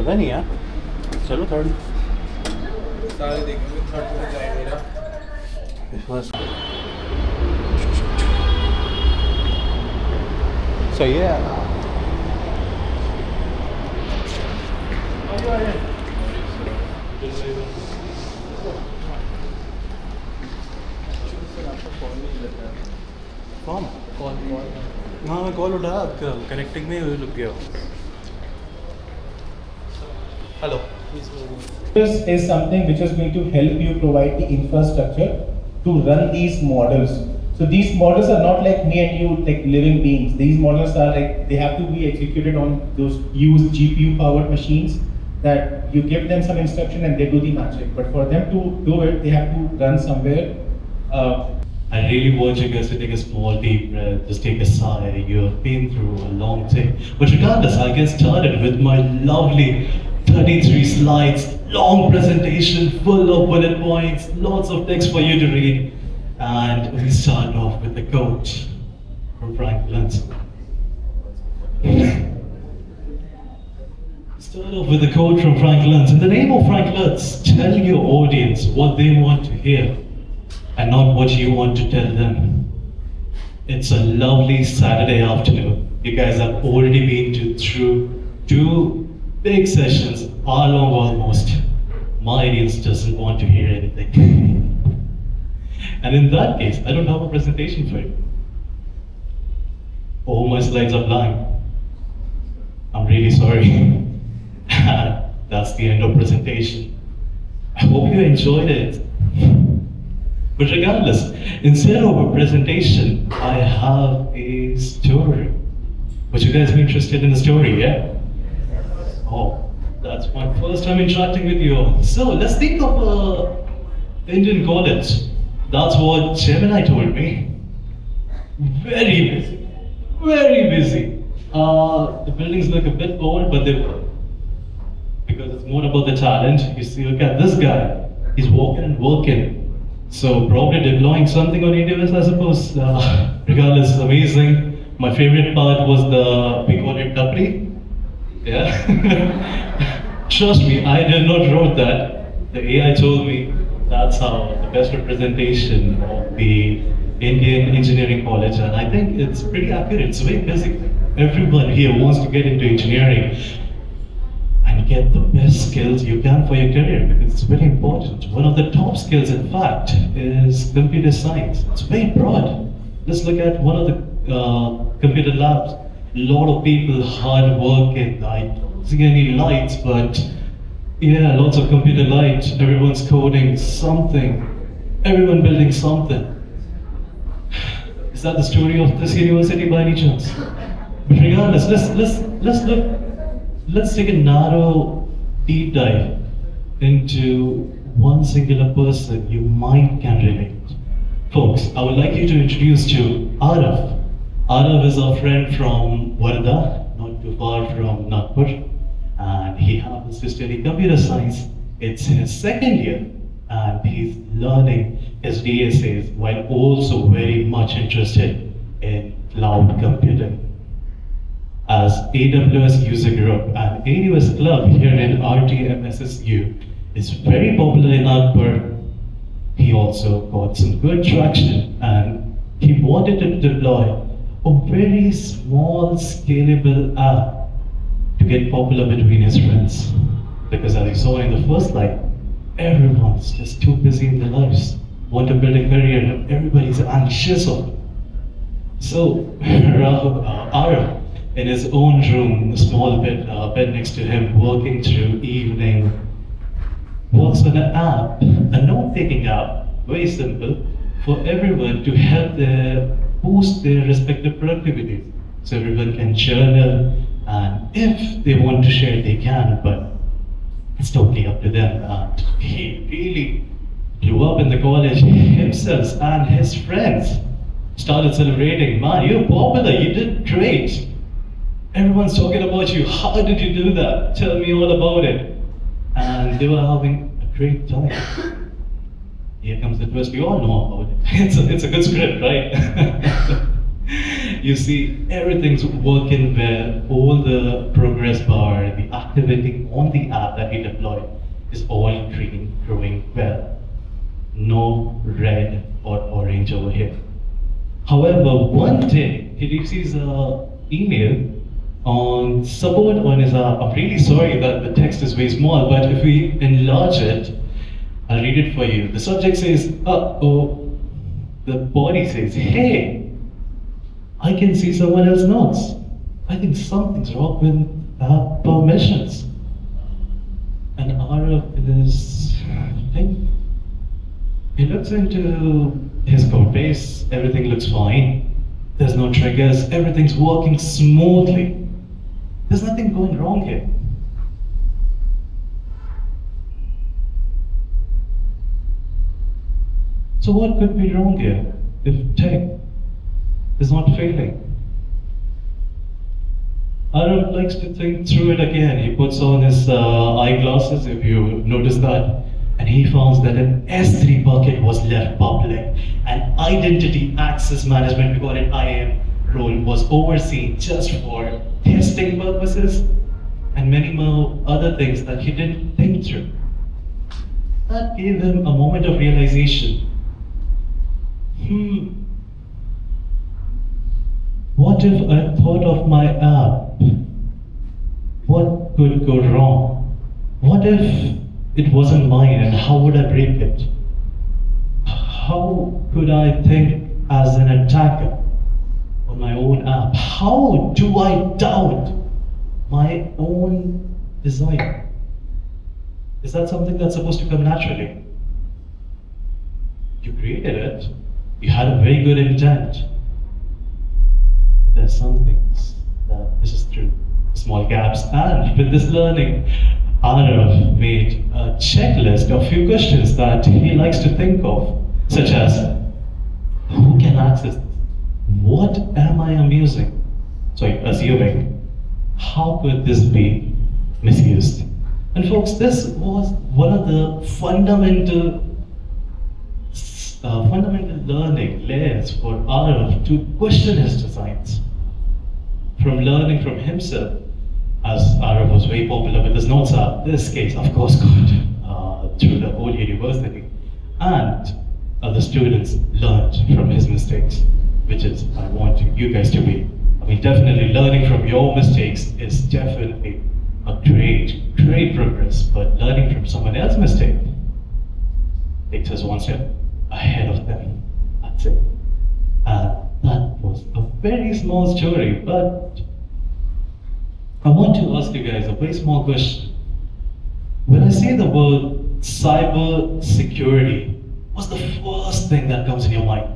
पता नहीं यार, चलो थर्ड सारे देखेंगे, थर्ड में जाएंगे ना। सही है यार। फॉर्म हाँ मैं कॉल उठा, कनेक्टिंग में रुक गया। Hello. This is something which is going to help you provide the infrastructure to run these models. So these models are not like me and you, like living beings. These models are like, they have to be executed on those used GPU powered machines that you give them some instruction and they do the magic. But for them to do it, they have to run somewhere. I really want you guys to take a small deep breath, just take a sigh. You've been through a long day. But regardless, I'll get started with my lovely 33 slides, long presentation full of bullet points, lots of text for you to read. And we start off with the quote from Frank Luntz. Start off with a quote from Frank Luntz. In the name of Frank Luntz, tell your audience what they want to hear and not what you want to tell them. It's a lovely Saturday afternoon. You guys have already been through two big sessions, hour long almost. My audience doesn't want to hear anything. And in that case, I don't have a presentation for you. All my slides are blank. I'm really sorry. That's the end of presentation. I hope you enjoyed it. But regardless, instead of a presentation, I have a story. Would you guys be interested in the story, yeah? Oh, that's my first time interacting with you all. So let's think of Indian college. That's what Gemini told me. Very busy, very busy. The buildings look a bit old, but they work. Because it's more about the talent. You see, look at this guy. He's walking and working. So probably deploying something on AWS, I suppose. Regardless, amazing. My favorite part was we call it Tapri. Yeah. Trust me, I did not wrote that. The AI told me that's how the best representation of the Indian engineering college, and I think it's pretty accurate. It's very basic. Everyone here wants to get into engineering and get the best skills you can for your career, because it's very important. One of the top skills, in fact, is computer science. It's very broad. Let's look at one of the computer labs. A lot of people hard working. I don't see any lights, but yeah, lots of computer lights. Everyone's coding something. Everyone building something. Is that the story of this university by any chance? But regardless, let's take a narrow deep dive into one singular person you might can relate. Folks, I would like you to introduce to Arav. Arav is our friend from Varda, not too far from Nagpur, and he happens to study computer science. It's his second year, and he's learning his DSAs while also very much interested in cloud computing. As AWS user group and AWS club here in RTMSSU is very popular in Nagpur, he also got some good traction and he wanted to deploy a very small scalable app to get popular between his friends. Because as you saw in the first slide, everyone's just too busy in their lives, want to build a career, and everybody's anxious of it. So Arav, in his own room, a small bed next to him, working through evening, works on an app, a note-taking app, very simple, for everyone to help boost their respective productivity. So everyone can journal, and if they want to share, they can, but it's totally up to them. And he really grew up in the college himself, and his friends started celebrating. Man, you're popular, you did great. Everyone's talking about you. How did you do that? Tell me all about it. And they were having a great time. Here comes the twist. We all know about it. It's a good script, right? You see, everything's working well. All the progress bar, the activity on the app that he deployed is all green, growing well. No red or orange over here. However, one day he receives an email on support on his app. I'm really sorry that the text is very small, but if we enlarge it, I'll read it for you. The subject says, uh-oh. The body says, hey, I can see someone else's notes. I think something's wrong with app permissions. And Arav is thinking. He looks into his code base, everything looks fine. There's no triggers, everything's working smoothly. There's nothing going wrong here. So what could be wrong here if tech is not failing? Arav likes to think through it again. He puts on his eyeglasses, if you notice that, and he found that an S3 bucket was left public. An identity access management, we call it IAM role, was overseen just for testing purposes and many more other things that he didn't think through. That gave him a moment of realization. What if I thought of my app? What could go wrong? What if it wasn't mine, and how would I break it? How could I think as an attacker on my own app? How do I doubt my own design? Is that something that's supposed to come naturally? You created it, you had a very good intent. But there's some things that this is through small gaps, and with this learning, Arav made a checklist of few questions that he likes to think of, such as, who can access this? What am I assuming? How could this be misused? And folks, this was one of the fundamental learning layers for Arav to question his designs. From learning from himself, as Arav was very popular with his notes app, this case, of course, got through the whole university. And the students learned from his mistakes, which is, I want you guys to be. I mean, definitely learning from your mistakes is definitely a great progress, but learning from someone else's mistake takes us one step ahead of them. That's it. That was a very small story, but I want to ask you guys a very small question. When I say the word cyber security, what's the first thing that comes in your mind?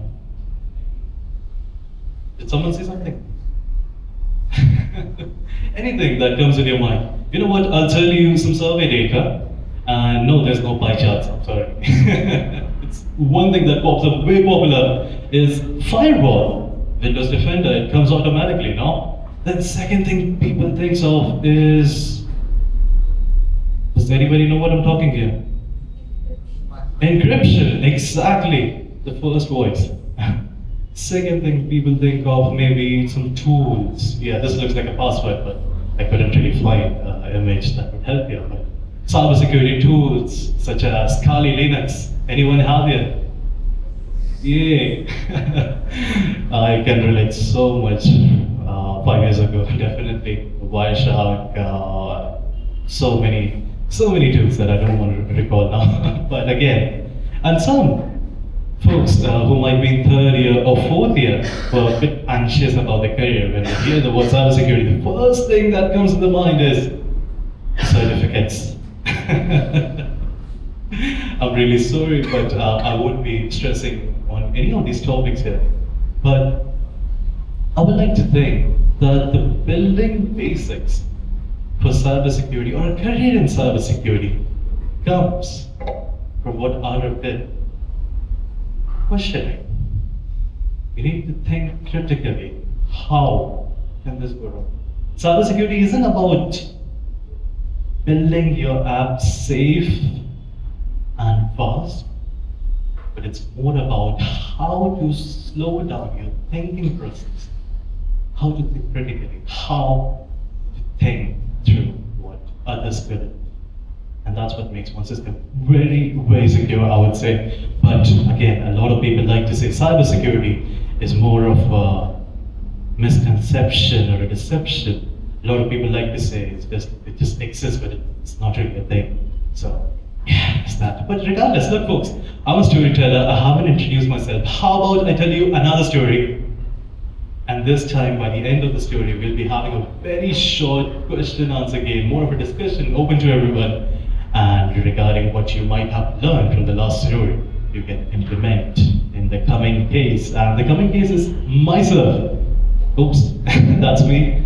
Did someone say something? Anything that comes in your mind. You know what, I'll tell you some survey data, and no, there's no pie charts, I'm sorry. It's one thing that pops up, very popular, is firewall. Windows Defender, it comes automatically, no? Then second thing people think of is, does anybody know what I'm talking here? Encryption, exactly, the first voice. Second thing people think of, maybe some tools. Yeah, this looks like a password, but I couldn't really find an image that would help you. But cybersecurity tools such as Kali Linux. Anyone have it? Yay! I can relate so much. 5 years ago, definitely Wireshark. So many tools that I don't want to recall now. But again, and some folks who might be in third year or fourth year were a bit anxious about their career. When they hear the word cybersecurity, the first thing that comes to the mind is certificates. I'm really sorry, but I won't be stressing on any of these topics here. But I would like to think that the building basics for cybersecurity or a career in cybersecurity comes from what Arav did. Questioning. You need to think critically. How can this go wrong? Cybersecurity isn't about building your app safe and fast, but it's more about how to slow down your thinking process, how to think critically, how to think through what others couldn't. And that's what makes one system very, very secure, I would say. But again, a lot of people like to say cybersecurity is more of a misconception or a deception. A lot of people like to say it just exists, but it's not really a thing. So yeah, it's that. But regardless, look folks, I'm a storyteller. I haven't introduced myself. How about I tell you another story? And this time, by the end of the story, we'll be having a very short question-answer game, more of a discussion open to everyone. And regarding what you might have learned from the last story, you can implement in the coming case. And the coming case is myself. Oops, that's me.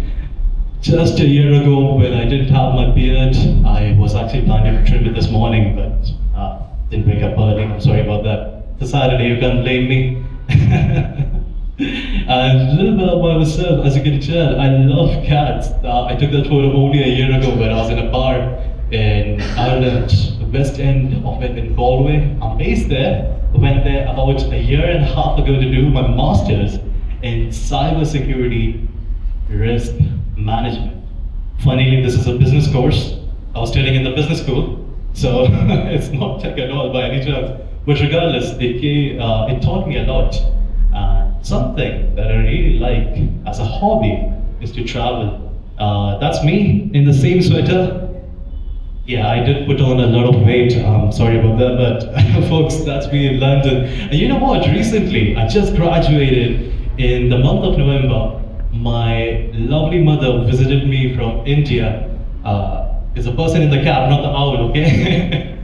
Just a year ago, when I didn't have my beard, I was actually planning to trim it this morning, but didn't wake up early. I'm sorry about that. It's a Saturday, you can't blame me. And a little bit about myself, as you can tell, I love cats. I took that photo only a year ago when I was in a bar in Ireland, the west end of it in Galway. I'm based there. I went there about a year and a half ago to do my master's in cybersecurity risk management. Funnily, this is a business course. I was studying in the business school, so it's not tech at all by any chance. But regardless, it taught me a lot. Something that I really like as a hobby is to travel. That's me in the same sweater. Yeah, I did put on a lot of weight. Sorry about that, but folks, that's me in London. And you know what? Recently, I just graduated in the month of November. My lovely mother visited me from India. It's a person in the cap, not the owl, okay?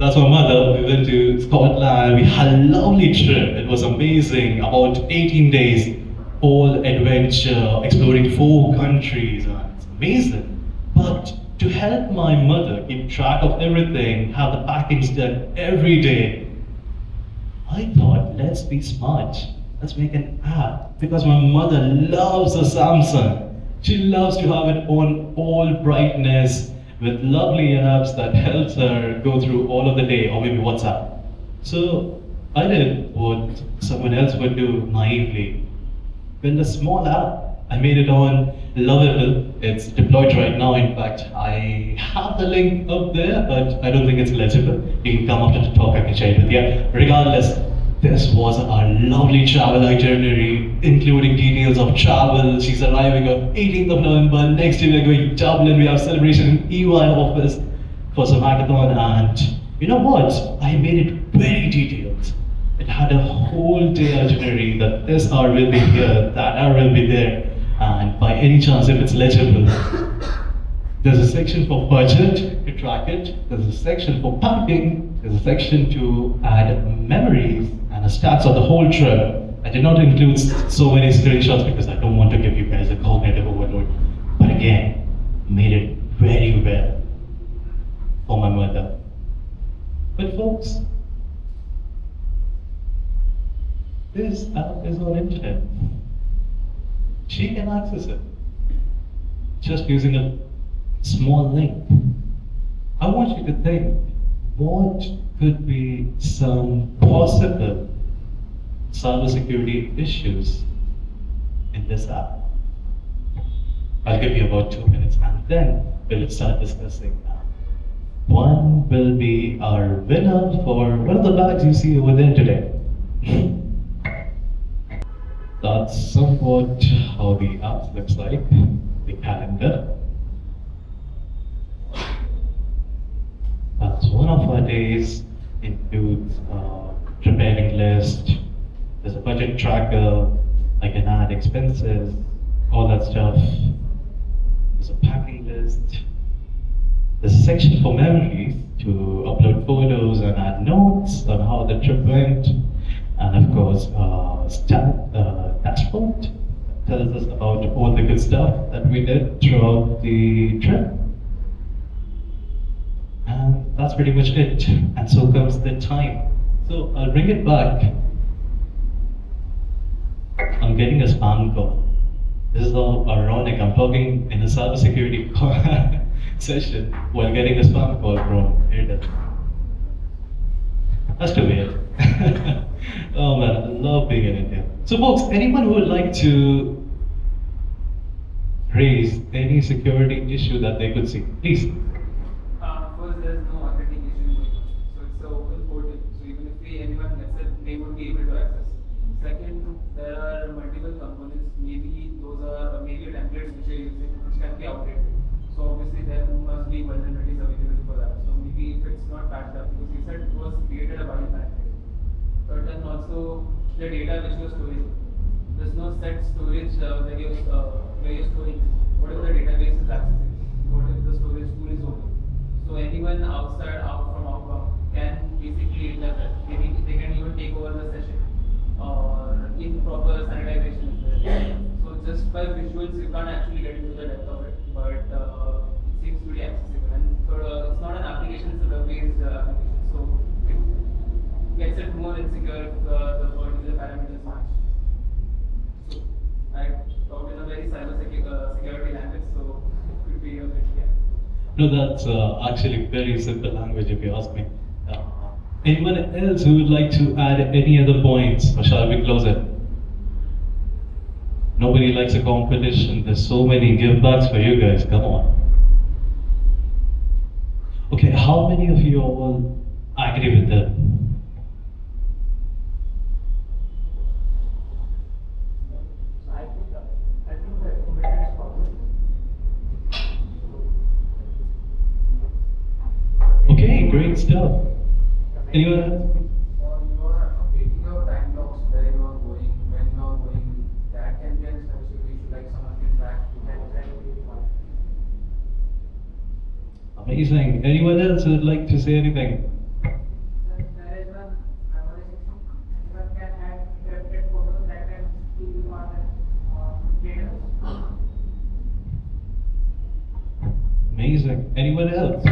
That's my mother. We went to Scotland. We had a lovely trip. It was amazing. About 18 days, all adventure, exploring 4 countries. It's amazing. But to help my mother keep track of everything, have the packings done every day, I thought, let's be smart. Let's make an app. Because my mother loves a Samsung. She loves to have it on all brightness, with lovely apps that helps her go through all of the day, or maybe WhatsApp. So I did what someone else would do naively. Build a small app. I made it on Lovable. It's deployed right now. In fact, I have the link up there, but I don't think it's legible. You can come after the talk, I can share it with you. Regardless, this was our lovely travel itinerary, including details of travel. She's arriving on 18th of November. Next year we're going to Dublin. We have celebration in EY office for some hackathon. And you know what? I made it very detailed. It had a whole day itinerary that this hour will be here, that hour will be there. And by any chance, if it's legible, there's a section for budget to track it. There's a section for packing. There's a section to add memories and a stats of the whole trip. I did not include so many screenshots because I don't want to give you guys a cognitive overload. But again, made it very well for my mother. But folks, this app is on internet. She can access it just using a small link. I want you to think, what could be some possible cybersecurity issues in this app? I'll give you about 2 minutes and then we'll start discussing. One will be our winner for one of the bags you see over there today. That's somewhat how the app looks like, the calendar. That's one of our days. Includes preparing list. There's a budget tracker. I can add expenses, all that stuff. There's a packing list. There's a section for memories to upload photos and add notes on how the trip went. And of course, dashboard tells us about all the good stuff that we did throughout the trip. And that's pretty much it. And so comes the time. So I'll bring it back. I'm getting a spam call. This is all ironic. I'm talking in a cybersecurity session while getting a spam call from Airtel. That's too weird. Oh man, I love being in India. So folks, anyone who would like to raise any security issue that they could see, please matched up because you said it was created a while back. But then also the data which you're storing, there's no set storage where you're storing whatever the database is accessing, whatever the storage tool is open. So anyone out from outbound can basically interpret. They can even take over the session or improper sanitization is there. So just by visuals you can't actually get into the depth of it, but it seems to be accessible. And it's not an application, it's a web-based application, so it gets it more insecure if the particular parameters match. So I talked in a very security language, so it could be a bit, yeah. No, that's actually very simple language if you ask me. Anyone else who would like to add any other points, or shall we close it? Nobody likes a competition. There's so many give backs for you guys. Come on. Okay, how many of you all agree with that? Okay, great stuff. Anyone else? You are updating your time logs where you are going, when you are going. That can be an essential issue, like someone can track. Amazing. Anyone else who would like to say anything? Amazing. Anyone else?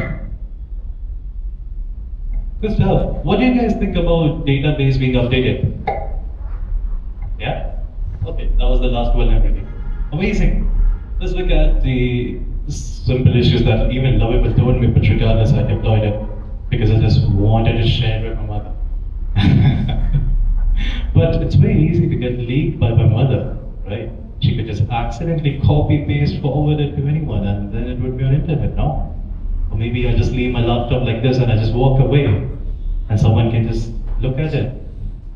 Good stuff. What do you guys think about database being updated? Yeah? Okay, that was the last vulnerability. Amazing. Let's look at the simple issues that even Lovable told me, but regardless, I deployed it because I just wanted to share with my mother. But it's very easy to get leaked by my mother, right? She could just accidentally copy, paste, forward it to anyone, and then it would be on internet, no? Or maybe I just leave my laptop like this and I just walk away, and someone can just look at it.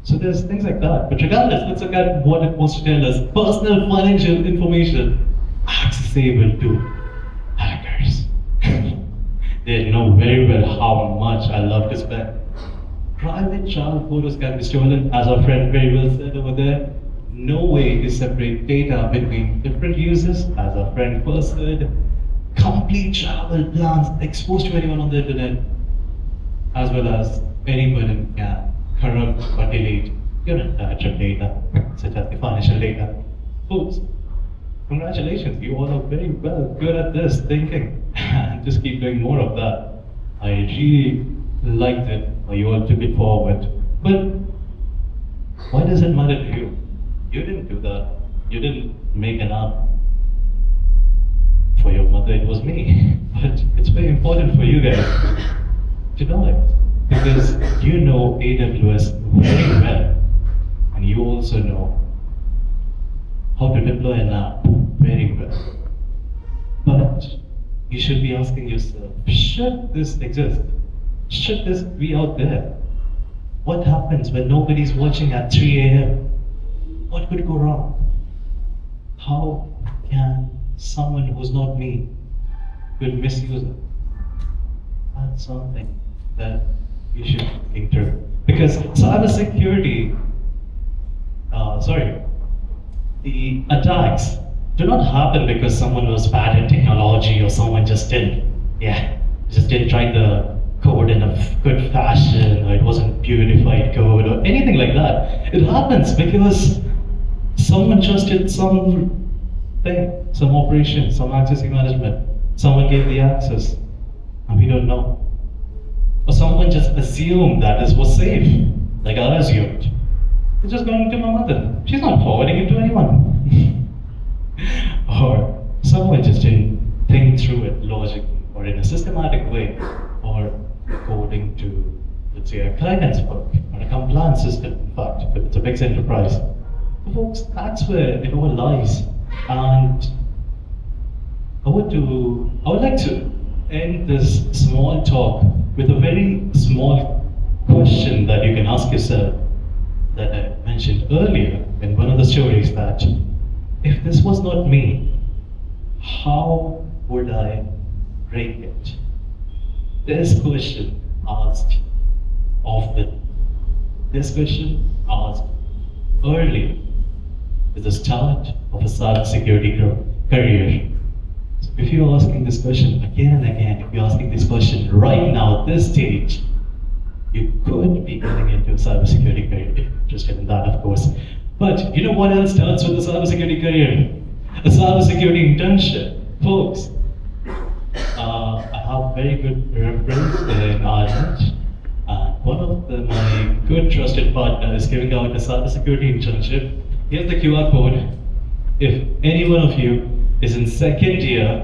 So there's things like that. But regardless, let's look at what it wants to tell us. Personal financial information accessible to hackers. They know very well how much I love to spend. Private child photos can be stolen, as our friend very well said over there. No way to separate data between different users, as our friend first said. Complete travel plans exposed to anyone on the internet, as well as anyone can corrupt or delete your entire data, such as the financial data. Folks, congratulations, you all are very good at this thinking, and just keep doing more of that. I really liked it, how you all took it forward. But why does it matter to you? You didn't do that. You didn't make an app for your mother, it was me. But it's very important for you guys to know it, because you know AWS very well, and you also know how to deploy an app very well. But you should be asking yourself, should this exist? Should this be out there? What happens when nobody's watching at 3 a.m.? What could go wrong? How can someone who's not me could misuse it? That's something that you should think through. Because cybersecurity, the attacks do not happen because someone was bad at technology or someone just didn't write the code in a good fashion, or it wasn't beautified code or anything like that. It happens because someone trusted some operation, some access management. Someone gave the access, and we don't know. Or someone just assumed that this was safe, like I assumed. It's just going to my mother. She's not forwarding it to anyone. Or someone just didn't think through it logically, or in a systematic way, or according to, let's say, a guidance book, or a compliance system, in fact, if it's a big enterprise. So folks, that's where it all lies. And I would like to end this small talk with a very small question that you can ask yourself, that I mentioned earlier in one of the stories, that if this was not me, how would I break it? This question asked often. This question asked early is the start of a cybersecurity career. So if you're asking this question again and again, if you're asking this question right now at this stage, you could be getting into a cybersecurity career. If you're interested in that, of course. But you know what else starts with a cybersecurity career? A cybersecurity internship. Folks, I have very good reference in Ireland. And one of my good trusted partners is giving out a cybersecurity internship. Here's the QR code. If any one of you is in second year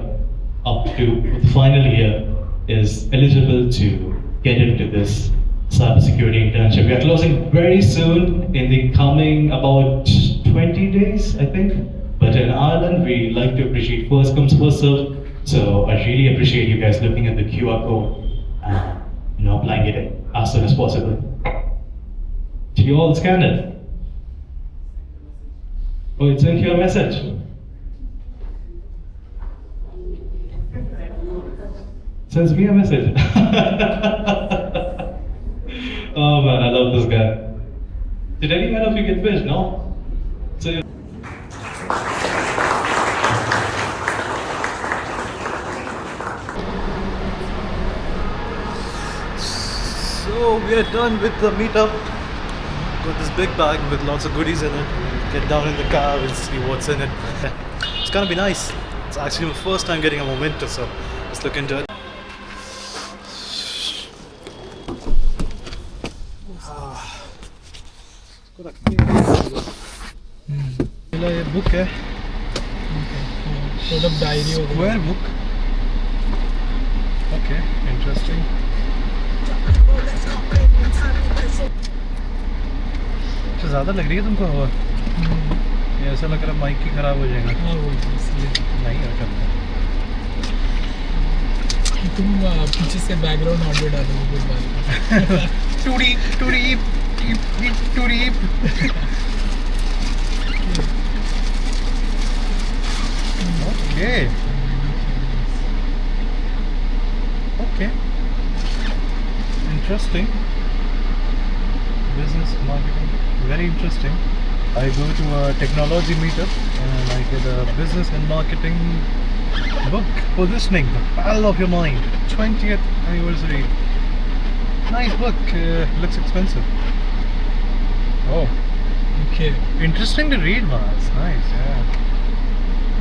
up to the final year is eligible to get into this cybersecurity internship. We are closing very soon in the coming about 20 days, I think. But in Ireland, we like to appreciate first comes, first serve. So I really appreciate you guys looking at the QR code and applying it as soon as possible. Did you all scan it? Oh, it sent you a message. Sends me a message. Oh man, I love this guy. Did any one of you get fish? No? So we are done with the meetup. Got this big bag with lots of goodies in it. Get down in the car, we'll see what's in it. It's gonna be nice. It's actually my first time getting a memento, so let's look into it. ये book है sort of diary over square book okay interesting ज़्यादा लग रही है तुमको हवा ये ऐसा लग रहा है माइक ही ख़राब हो जाएगा हाँ वो इसलिए नहीं हो सकता तुम पीछे से बैकग्राउंड ऑडियो डालोगे कुछ बात टूरी टूरी टूरी Okay. Okay. Interesting. Business marketing. Very interesting. I go to a technology meetup and I get a business and marketing book. Positioning, the battle of your mind. 20th anniversary. Nice book. Looks expensive. Oh. Okay. Interesting to read, man. It's nice, yeah.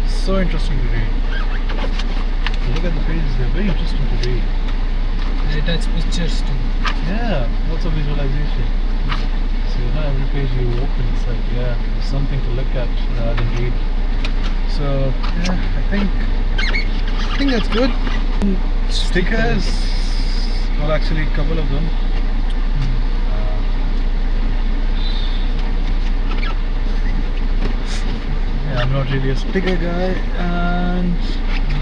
So interesting to read. Look at the pages, they're very interesting to read. They attach pictures too. Yeah, lots of visualization. So every page you open, it's like, yeah, there's something to look at rather than read. So yeah, I think that's good. Stickers, well actually a couple of them. I'm not really a sticker guy, and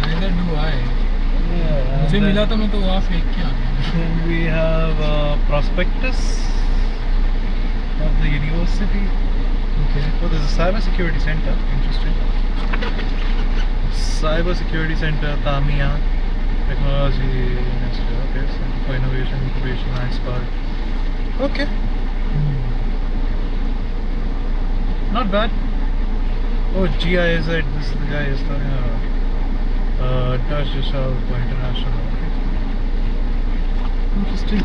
Neither do I. yeah, मुझे मिला तो मैं तो वहाँ फेंक के आ गया. then we have a prospectus of the university. Okay. Oh, there's a cybersecurity center. Interesting. Cybersecurity center, Tamiya Technology Institute. Okay, Center for Innovation, Incubation, iSpark. Okay, not bad. Oh, GIZ, this is the guy who's talking about. Dutch yourself for international. Okay. Interesting.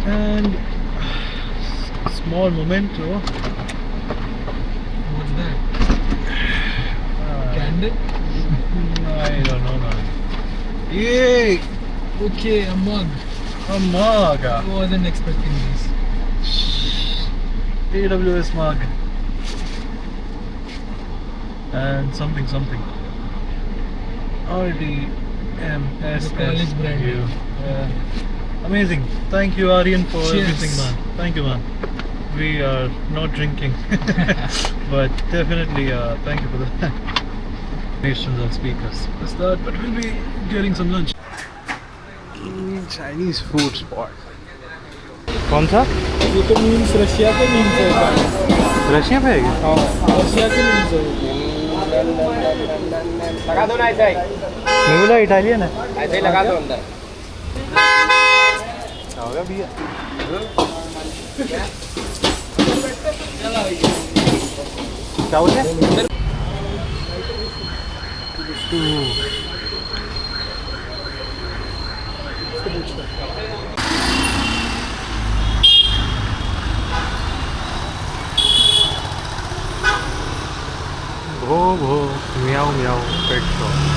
And small memento. What's that? Candle? I don't know, man. Yay! Okay, a mug. A mug. I wasn't expecting this. AWS mug. And something. RTMSSU. The college brand. Yeah. Amazing. Thank you, Aryan, for Cheers. everything, man. Thank you, man. We are not drinking, but definitely thank you for the nations and speakers. That's that, but we'll be getting some lunch. Chinese food spot. कौन सा? ये तो memes Russia के memes है. Russia पे है क्या? हाँ, रशिया के मीम्स है. लगा दो ना ऐसा ही मैं बोला इटालियन है. ऐसे ही लगा दो अंदर क्या हो गया भैया? क्या हो गया? भो भो म्याऊ म्याऊ पेट शॉप।